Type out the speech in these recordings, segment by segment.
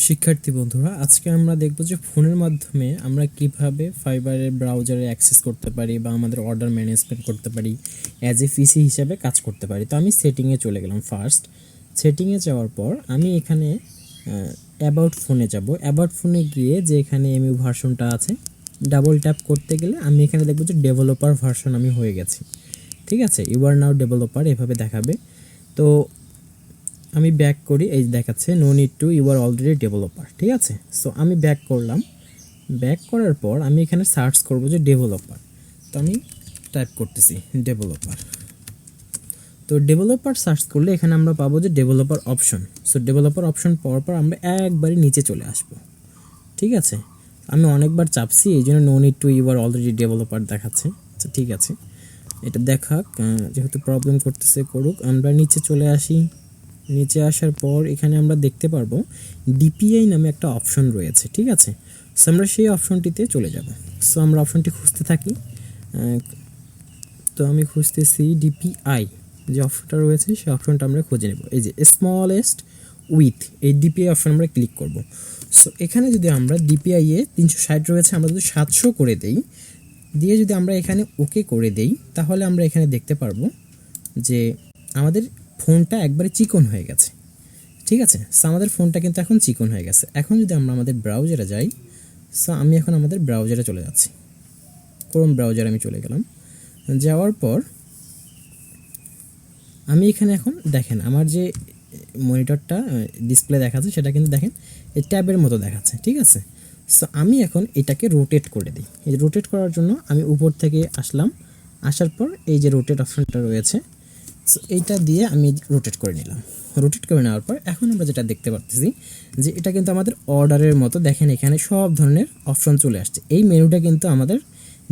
শিক্ষার্থী বন্ধুরা, আজকে আমরা দেখব যে ফোনের মাধ্যমে আমরা কিভাবে ফাইবারের ব্রাউজারে অ্যাক্সেস করতে পারি বা আমাদের অর্ডার ম্যানেজমেন্ট করতে পারি, অ্যাজ এ পিসি হিসাবে কাজ করতে পারি। তো আমি সেটিংয়ে চলে গেলাম। ফার্স্ট সেটিংয়ে যাওয়ার পর আমি এখানে অ্যাবাউট ফোনে যাব। অ্যাবাউট ফোনে গিয়ে যে এখানে এমইউ ভার্সনটা আছে, ডাবল ট্যাপ করতে গেলে আমি এখানে দেখব যে ডেভেলপার ভার্সন আমি হয়ে গেছি। ঠিক আছে, ইউ আর নাও ডেভেলপার এভাবে দেখাবে। তো আমি ব্যাক করি, এই দেখাচ্ছে no need to, you are already developer. ঠিক আছে, সো আমি ব্যাক করলাম। ব্যাক করার পর আমি এখানে সার্চ করব যে ডেভেলপার। তো আমি টাইপ করতেছি ডেভেলপার। তো ডেভেলপার সার্চ করলে এখানে আমরা পাবো যে developer option. So developer option পাওয়ার পর আমরা একবারই নিচে চলে আসব। ঠিক আছে, আমি অনেকবার চাপছি, এই জন্য no need to, you are already developer দেখাচ্ছে। আচ্ছা ঠিক আছে, এটা দেখাক, যেহেতু প্রবলেম করতেছে করুক। আমরা নিচে চলে আসি। নিচে আসার পর এখানে আমরা দেখতে পারবো ডিপিআই নামে একটা অপশন রয়েছে। ঠিক আছে, সো আমরা সেই অপশনটিতে চলে যাব। সো আমরা অপশনটি খুঁজতে থাকি। তো আমি খুঁজতেছি ডিপিআই, যে অপশনটা রয়েছে সেই অপশনটা আমরা খুঁজে নেব। এই যে স্মলেস্ট উইথ, এই ডিপিআই অপশন আমরা ক্লিক করব। সো এখানে যদি আমরা ডিপিআই এ 360 রয়েছে, আমরা যদি 700 করে দেই, দিয়ে যদি আমরা এখানে ওকে করে দেই, তাহলে আমরা এখানে দেখতে পারবো যে আমাদের ফোনটা একবারে চিকন হয়ে গেছে। ঠিক আছে, সো আমাদের ফোনটা কিন্তু এখন চিকন হয়ে গেছে। এখন যদি আমরা আমাদের ব্রাউজারে যাই, সো আমি এখন আমাদের ব্রাউজারে চলে যাচ্ছি। ক্রোম ব্রাউজারে আমি চলে গেলাম। যাওয়ার পর আমি এখানে এখন দেখেন আমার যে মনিটরটা ডিসপ্লে দেখাচ্ছে সেটা কিন্তু দেখেন এই ট্যাবের মতো দেখাচ্ছে। ঠিক আছে, সো আমি এখন এটাকে রোটেট করে দিই। এই রোটেট করার জন্য আমি উপর থেকে আসলাম, আসার পর এই যে রোটেট অপশনটা রয়েছে, সো এইটা দিয়ে আমি রোটেট করে নিলাম। রোটেট করে নেওয়ার পর এখন আমরা যেটা দেখতে পাচ্ছি যে এটা কিন্তু আমাদের অর্ডারের মতো, দেখেন এখানে সব ধরনের অপশন চলে আসছে। এই মেনুটা কিন্তু আমাদের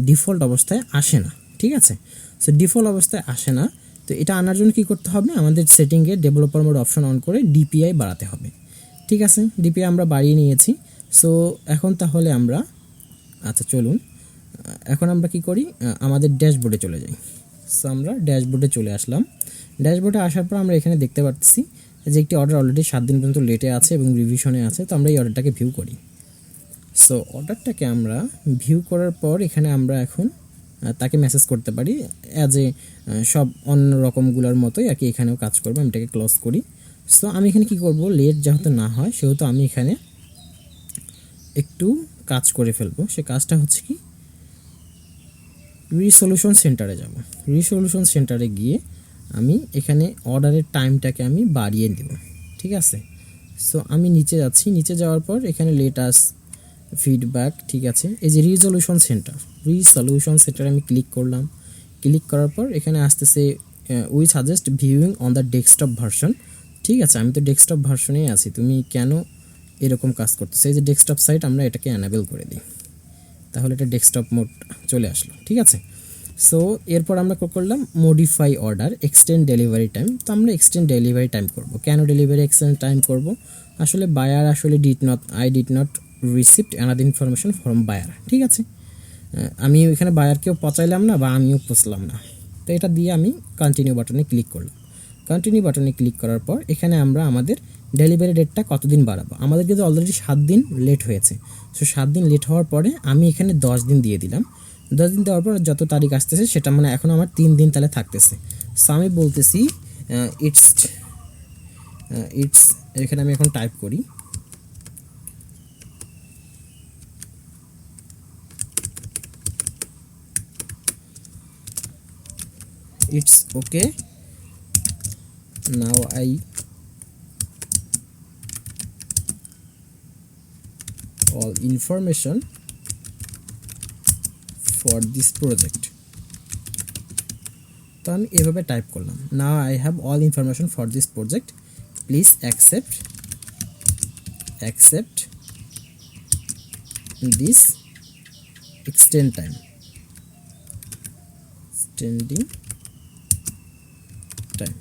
ডিফল্ট অবস্থায় আসে না। ঠিক আছে, সো ডিফল্ট অবস্থায় আসে না। তো এটা আনার জন্য কী করতে হবে, আমাদের সেটিংয়ে ডেভেলপার মোড অপশন অন করে ডিপিআই বাড়াতে হবে। ঠিক আছে, ডিপিআই আমরা বাড়িয়ে নিয়েছি। সো এখন তাহলে আমরা, আচ্ছা চলুন এখন আমরা কি করি, আমাদের ড্যাশবোর্ডে চলে যাই। সো আমরা ড্যাশবোর্ডে চলে আসলাম। ড্যাশবোর্ডে আসার পর আমরা এখানে দেখতে পাচ্ছি যে একটি অর্ডার অলরেডি 7 দিন পর্যন্ত লেটে আছে এবং রিভিশনে আছে। তো আমরা এই অর্ডারটাকে ভিউ করি। সো অর্ডারটাকে আমরা ভিউ করার পর এখানে আমরা এখন তাকে মেসেজ করতে পারি অ্যাজ এ সব অন্য রকমগুলোর মতোই আর কি, এখানেও কাজ করবো। আমি এটাকে ক্লোজ করি। সো আমি এখানে কি করব, লেট যেহেতু না হয় সেহেতু আমি এখানে একটু কাজ করে ফেলবো। সে কাজটা হচ্ছে কি, রিসলিউশন সেন্টারে যাব। রিসলিউশন সেন্টারে গিয়ে আমি এখানে অর্ডারের টাইমটাকে আমি বাড়িয়ে দেব। ঠিক আছে, সো আমি নিচে যাচ্ছি। নিচে যাওয়ার পর এখানে লেটাস ফিডব্যাক, ঠিক আছে, এই যে রিসলিউশন সেন্টার আমি ক্লিক করলাম। ক্লিক করার পর এখানে আসতেছে we suggest viewing on the desktop version. ঠিক আছে, আমি তো ডেস্কটপ ভার্সনেই আছি, তুমি কেন এরকম কাজ করতেছো? এই যে ডেস্কটপ সাইট, আমরা এটাকে অ্যানাবেল করে দিই, তাহলে এটা ডেস্কটপ মোড চলে আসলো। ঠিক আছে, সো এরপর আমরা করলাম modify order extend delivery time. তো আমরা এক্সটেন্ড ডেলিভারি টাইম করব। কেন ডেলিভারি এক্সটেন্ড টাইম করব? আসলে বায়ার আসলে did not received another information from buyer. ঠিক আছে, আমি এখানে বায়ারকেও পচাইলাম না বা আমিও পচলাম না। তো এটা দিয়ে আমি কন্টিনিউ বাটনে ক্লিক করলাম। কন্টিনিউ বাটনে ক্লিক করার পর এখানে আমরা আমাদের ডেলিভারি ডেটটা কতদিন বাড়াবো। আমাদের কিন্তু অলরেডি 7 দিন লেট হয়েছে। সো 7 দিন লেট হওয়ার পরে আমি এখানে 10 দিন দিয়ে দিলাম। 10 দিন দেওয়ার পর যত তারিখ আসতেছে সেটা মানে এখন আমার 3 দিন তাহলে থাকতেছে। সো আমি বলতেছি ইটস এখানে আমি এখন টাইপ করি it's okay now I all information for this project. তো আমি এভাবে টাইপ করলাম, now I have all information for this project, please accept this extending time.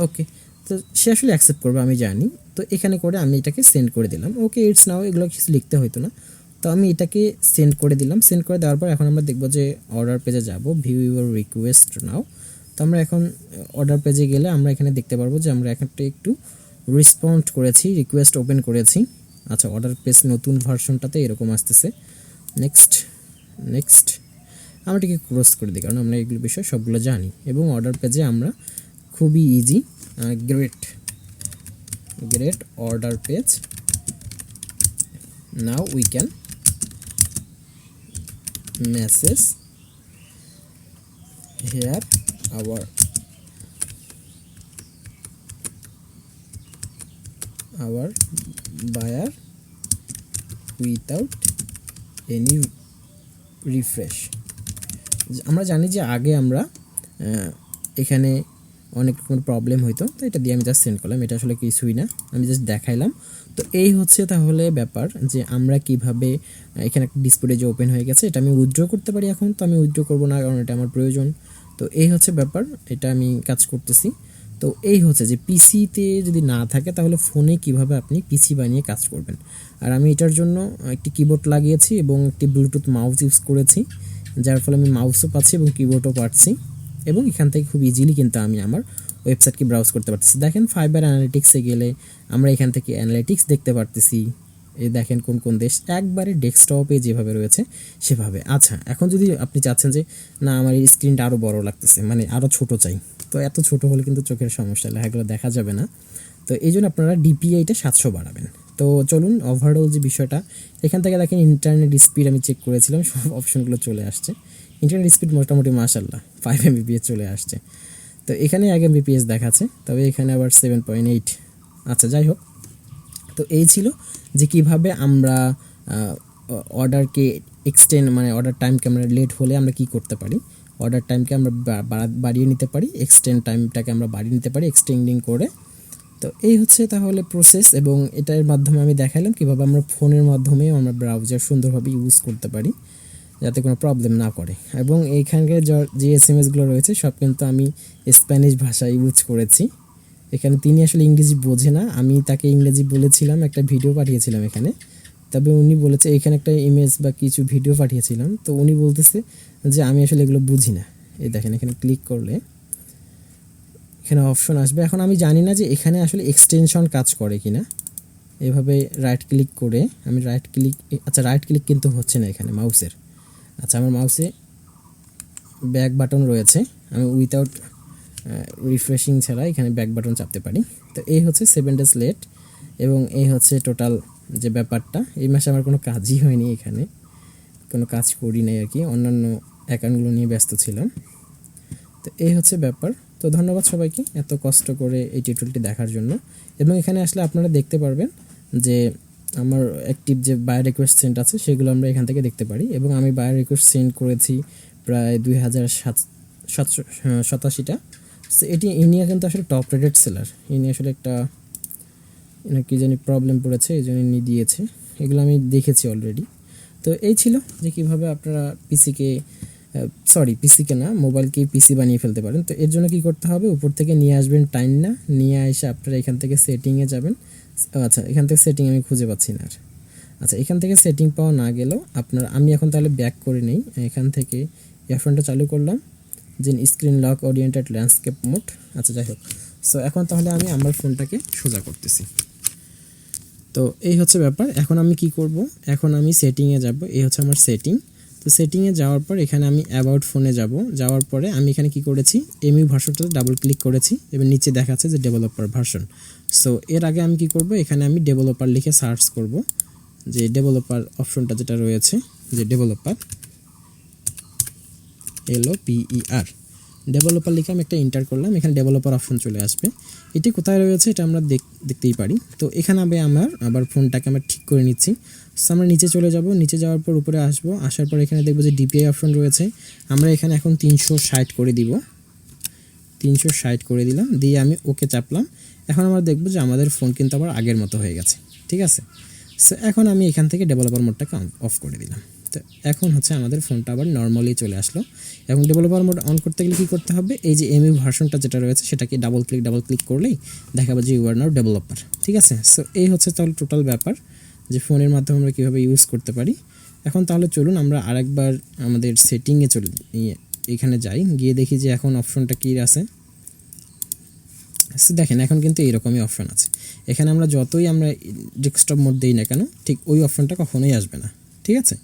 Okay, তো সে আসলে অ্যাকসেপ্ট করবে আমি জানি। তো এখানে করে আমি এটাকে সেন্ড করে দিলাম। ওকে ইটস নাও, এগুলো কিছু লিখতে হতো না। তো আমি এটাকে সেন্ড করে দিলাম। সেন্ড করে দেওয়ার পর এখন আমরা দেখব যে অর্ডার পেজে যাব, ভিউ ইউর রিকোয়েস্ট নাও। তো আমরা এখন অর্ডার পেজে গেলে আমরা এখানে দেখতে পারবো যে আমরা একটা একটু রেসপন্ড করেছি, রিকোয়েস্ট ওপেন করেছি। আচ্ছা, অর্ডার পেজ নতুন ভার্সনটাতে এরকম আসতেছে। নেক্সট নেক্সট আমরা এটাকে ক্রস করে দিই, কারণ আমরা এগুলো বিষয়ে সবগুলো জানি। এবং অর্ডার পেজে আমরা খুবই easy great order page. Now we can message here our buyer without any refresh। আমরা জানি যে আগে আমরা এখানে অনেক রকমের প্রবলেম হইতো, তো এটা দিয়ে আমি জাস্ট সেন্ড করলাম। এটা আসলে কিছুই না, আমি জাস্ট দেখাইলাম। তো এই হচ্ছে তাহলে ব্যাপার যে আমরা কিভাবে এখানে একটা ডিসপ্লে যে ওপেন হয়ে গেছে, এটা আমি উইথড্র করতে পারি। এখন তো আমি উইথড্র করবো না, কারণ এটা আমার প্রয়োজন। তো এই হচ্ছে ব্যাপার, এটা আমি কাজ করতেছি। তো এই হচ্ছে যে পিসিতে যদি না থাকে তাহলে ফোনে কিভাবে আপনি পিসি বানিয়ে কাজ করবেন। আর আমি এটার জন্য একটি কিবোর্ড লাগিয়েছি এবং একটি ব্লুটুথ মাউস ইউজ করেছি, যার ফলে আমি মাউসও পাচ্ছি এবং কিবোর্ডও পাচ্ছি। এবং এখান থেকে খুব ইজিলি কিন্তু আমি আমার ওয়েবসাইটকে ব্রাউজ করতে পারতেছি। দেখেন ফাইবার অ্যানালিটিক্সে গেলে আমরা এখান থেকে অ্যানালিটিক্স দেখতে পারতেছি। এই দেখেন কোন কোন দেশ, একবারে ডেস্কটপে যেভাবে রয়েছে সেভাবে। আচ্ছা, এখন যদি আপনি চাচ্ছেন যে না আমার এই স্ক্রিনটা আরও বড় লাগতেছে, মানে আরও ছোট চাই, তো এত ছোট হলে কিন্তু চোখের সমস্যা, লেখাগুলো দেখা যাবে না। তো এই জন্য আপনারা ডিপিআইটা 700 বাড়াবেন। তো চলুন ওভারঅল যে বিষয়টা, এখান থেকে দেখেন ইন্টারনেট স্পিড আমি চেক করেছিলাম, সব অপশনগুলো চলে আসছে। ইন্টারনেট স্পিড মোটামুটি মাশাআল্লাহ 5 Mbps চলে আসছে। তো এখানে 1 Mbps দেখাচ্ছে, তবে এখানে আবার 7.8। আচ্ছা, যাই হোক, তো এই ছিল যে কিভাবে আমরা অর্ডারকে এক্সটেন্ড, মানে অর্ডার টাইমকে আমরা লেট হলে আমরা কি করতে পারি, অর্ডার টাইমকে আমরা বাড়িয়ে নিতে পারি, এক্সটেন্ড টাইমটাকে আমরা বাড়িয়ে নিতে পারি এক্সটেন্ডিং করে। তো এই হচ্ছে তাহলে প্রসেস, এবং এটার মাধ্যমে আমি দেখালাম কিভাবে আমরা ফোনের মাধ্যমেও আমরা ব্রাউজার সুন্দরভাবে ইউজ করতে পারি যাতে কোনো প্রবলেম না করে। এবং এইখানকার যে এসএমএসগুলো রয়েছে সব কিন্তু আমি স্প্যানিশ ভাষায় ইউজ করেছি। এখানে তিনি আসলে ইংরেজি বোঝে না, আমি তাকে ইংরেজি বলেছিলাম, একটা ভিডিও পাঠিয়েছিলাম এখানে। তবে উনি বলেছে, এখানে একটা ইমেজ বা কিছু ভিডিও পাঠিয়েছিলাম, তো উনি বলতেছে যে আমি আসলে এগুলো বুঝি না। এই দেখেন, এখানে ক্লিক করলে এখানে অপশন আসবে। এখন আমি জানি না যে এখানে আসলে এক্সটেনশন কাজ করে কিনা। এভাবে রাইট ক্লিক করে আমি আচ্ছা রাইট ক্লিক কিন্তু হচ্ছে না এখানে মাউসের। আচ্ছা, আমার মাউসে ব্যাক বাটন রয়েছে, আমি উইথাউট রিফ্রেশিং ছাড়া এখানে ব্যাক বাটন চাপতে পারি। তো এই হচ্ছে 7 days লেট, এবং এই হচ্ছে টোটাল যে ব্যাপারটা। এই মাসে আমার কোনো কাজই হয়নি, এখানে কোনো কাজ করি নাই আর কি, অন্যান্য অ্যাকাউন্টগুলো নিয়ে ব্যস্ত ছিলাম। তো এই হচ্ছে ব্যাপার। তো ধন্যবাদ সবাইকে এত কষ্ট করে এই টিউটোরিয়ালটি দেখার জন্য। এবং এখানে আসলে আপনারা দেখতে পারবেন যে আমার অ্যাক্টিভ যে বায়ার রিকোয়েস্ট সেন্ড আছে সেগুলো আমরা এখান থেকে দেখতে পারি। এবং আমি বায়ার রিকোয়েস্ট সেন্ড করেছি প্রায় 2787টা। সো এটি ইনিয়া কিন্তু আসলে টপ রেটেড সেলার। ইনি আসলে একটা কি জানি প্রবলেম পড়েছে, এই জন্য ইনি দিয়েছে। এগুলো আমি দেখেছি অলরেডি। তো এই ছিল যে কীভাবে আপনারা পিসিকে না, মোবাইলকে পিসি বানিয়ে ফেলতে পারেন। তো এর জন্য কি করতে হবে, উপর থেকে নিয়ে আসবেন টাইম না, নিয়ে এসে আপনারা এখান থেকে সেটিংয়ে যাবেন। আচ্ছা, এখান থেকে সেটিং আমি খুঁজে পাচ্ছি না আর। আচ্ছা, এখান থেকে সেটিং পাওয়া না গেলেও আমি এখন তাহলে ব্যাক করে নেই। এখান থেকে ইয়ারফোনটা চালু করলাম, যে screen lock oriented landscape mode. আচ্ছা, যাই হোক, সো এখন তাহলে আমি আমার ফোনটাকে সোজা করতেছি। তো এই হচ্ছে ব্যাপার। এখন আমি কি করব, এখন আমি সেটিংয়ে যাব। এই হচ্ছে আমার সেটিং। তো সেটিংয়ে যাওয়ার পর এখানে আমি অ্যাবাউট ফোনে যাব। যাওয়ার পরে আমি এখানে কি করেছি, এমইউ ভার্সনটাতে ডাবল ক্লিক করেছি এবং নিচে দেখাচ্ছে যে ডেভেলপার ভার্সন। সো এর আগে আমি কি করব, এখানে আমি ডেভেলপার লিখে সার্চ করব, যে ডেভেলপার অপশনটা যেটা রয়েছে, যে ডেভেলপার LOPER ডেভেলপার লিখে আমি একটা এন্টার করলাম। এখানে ডেভেলপার অপশন চলে আসবে। এটি কোথায় রয়েছে এটা আমরা দেখতেই পারি। তো এখানে আবার ফোনটাকে আমরা ঠিক করে নিচ্ছি। সো আমরা নিচে চলে যাব, নিচে যাওয়ার পর উপরে আসব, আসার পর এখানে দেখব যে ডিপিআই অপশন রয়েছে। আমরা এখানে এখন 360 করে দিব, 360 করে দিলাম, দিয়ে আমি ওকে চাপলাম। এখন আমরা দেখব যে আমাদের ফোন কিন্তু আবার আগের মতো হয়ে গেছে। ঠিক আছে, সো এখন আমি এখান থেকে ডেভেলপার মোডটাকে অফ করে দিলাম। তো এখন হচ্ছে আমাদের ফোনটা আবার নর্মালি চলে আসলো। এবং ডেভেলপার মোড অন করতে গেলে কী করতে হবে, এই যে এমইউ ভার্সনটা যেটা রয়েছে সেটাকে ডাবল ক্লিক করলেই দেখাবে যে ইউ আর নাও ডেভেলপার। ঠিক আছে, সো এই হচ্ছে তাহলে টোটাল ব্যাপার, যে ফোনের মাধ্যমে আমরা কীভাবে ইউজ করতে পারি। এখন তাহলে চলুন আমরা আরেকবার আমাদের সেটিংয়ে এখানে যাই, গিয়ে দেখি যে এখন অপশনটা কী আছে। দেখেন এখন কিন্তু এইরকমই অপশন আছে, এখানে আমরা যতই আমরা ডেস্কটপ মোড দিই না কেন ঠিক ওই অপশনটা কখনোই আসবে না। ঠিক আছে,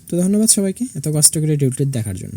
তো ধন্যবাদ সবাইকে এত কষ্ট করে টিউটোরিয়াল দেখার জন্য।